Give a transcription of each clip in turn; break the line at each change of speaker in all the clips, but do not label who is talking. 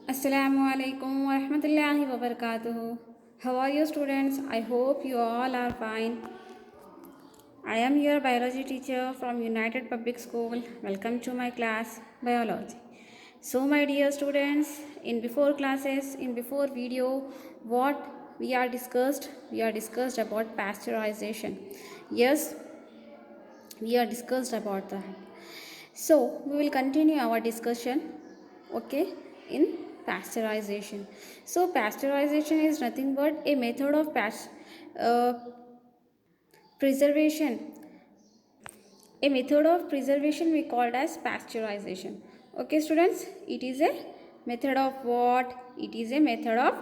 Assalamu alaikum wa rahmatullahi wa barakatuh. How are you students? I hope you all are fine. I am your biology teacher from United Public School. Welcome to my class biology. So my dear students, in before classes, in before video, what we are discussed about pasteurization. Yes, we are discussed about that. So we will continue our discussion, okay, in pasteurization. So pasteurization is nothing but a method of uh, preservation. A method of preservation we called as pasteurization. Okay, students, it is a method of what? It is a method of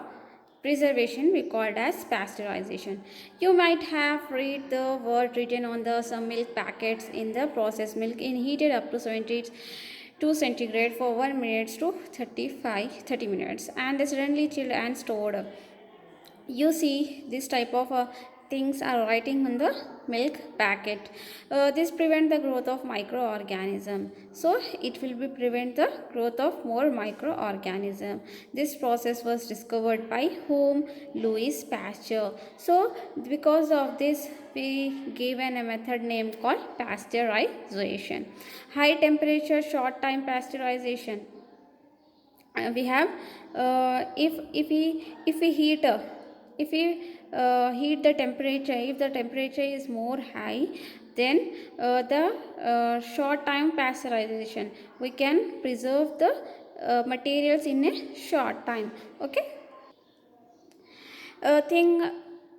preservation we called as pasteurization. You might have read the word written on the some milk packets in the processed milk in heated up to 72 centigrade for 1 minute to 30 minutes and suddenly chilled and stored. You see this type of things are writing on the milk packet. This prevent the growth of microorganism, so it will be prevent the growth of more microorganism. This process was discovered by whom? Louis Pasteur. So because of this we given a method named called pasteurization. High temperature short time pasteurization. We have if we heat if we heat the temperature, if the temperature is more high, then the short time pasteurization, we can preserve the materials in a short time. Okay, thing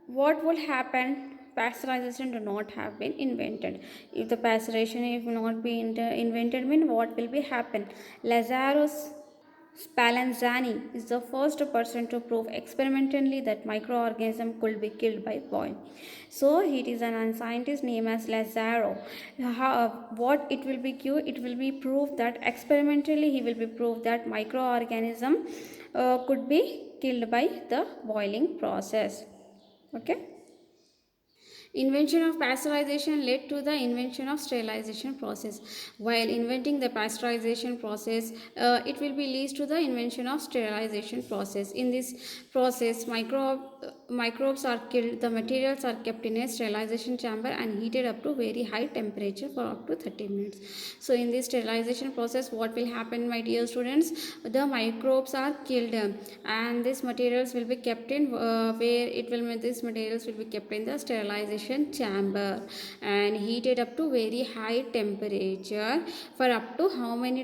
what will happen, pasteurization do not have been invented. If the pasteurization if not be invented, mean what will be happen? Lazarus Spallanzani is the first person to prove experimentally that microorganism could be killed by boiling. So it is an scientist named as Lazaro. What it will be it will be proved that experimentally he will be proved that microorganism could be killed by the boiling process. Okay. Invention of pasteurization led to the invention of sterilization process. While inventing the pasteurization process, it will be leads to the invention of sterilization process. In this process, microbes are killed, the materials are kept in a sterilization chamber and heated up to very high temperature for up to 30 minutes. So in this sterilization process, what will happen, my dear students? The microbes are killed and these materials will be kept in where it will these materials will be kept in the sterilization chamber and heated up to very high temperature for up to how many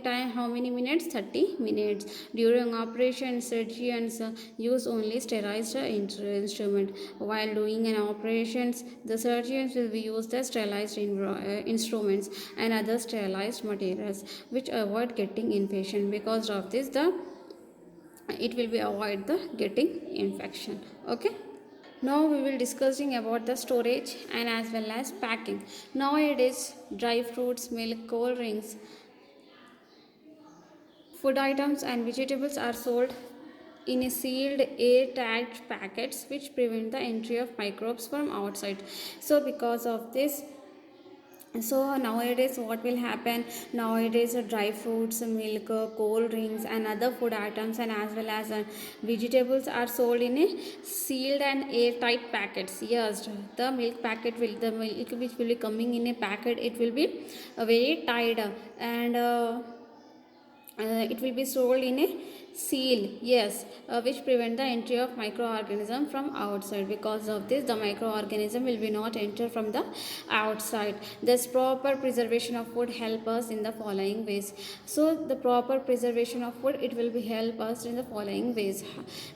minutes? 30 minutes. During operation, surgeons use only sterilized instrument. While doing an operations, the surgeons will be use the sterilized instruments and other sterilized materials which avoid getting infection. Because of this, the it will be avoid the getting infection. Okay, now we will discussing about the storage and as well as packing. Nowadays dry fruits, milk, cold drinks, food items and vegetables are sold in a sealed air-tight packets which prevent the entry of microbes from outside. So because of this, so nowadays what will happen, nowadays dry fruits, milk, cold drinks and other food items and as well as vegetables are sold in a sealed and airtight packets. Yes, the milk packet will, the milk which will be coming in a packet, it will be very tight and it will be sold in a seal. Yes, which prevent the entry of microorganism from outside. Because of this, the microorganism will be not enter from the outside. This proper preservation of food help us in the following ways. So the proper preservation of food, it will be help us in the following ways.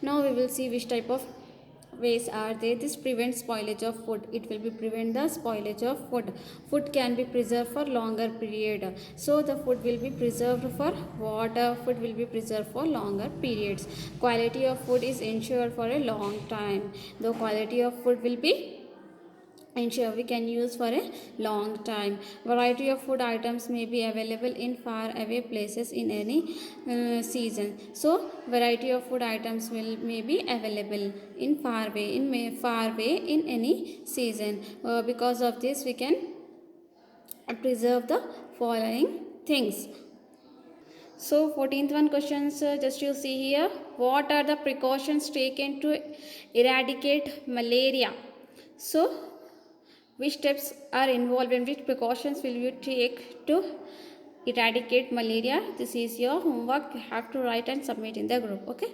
Now we will see which type of ways are there. This prevents spoilage of food, it will be prevent the spoilage of food. Food can be preserved for longer period, so the food will be preserved for water, food will be preserved for longer periods. Quality of food is ensured for a long time, the quality of food will be ensure we can use for a long time. Variety of food items may be available in far away places in any season. So variety of food items will may be available in far away in any season. Because of this, we can preserve the following things. So 14th one questions, just you see here, what are the precautions taken to eradicate malaria? So which steps are involved and which precautions will you take to eradicate malaria? This is your homework, you have to write and submit in the group. Okay.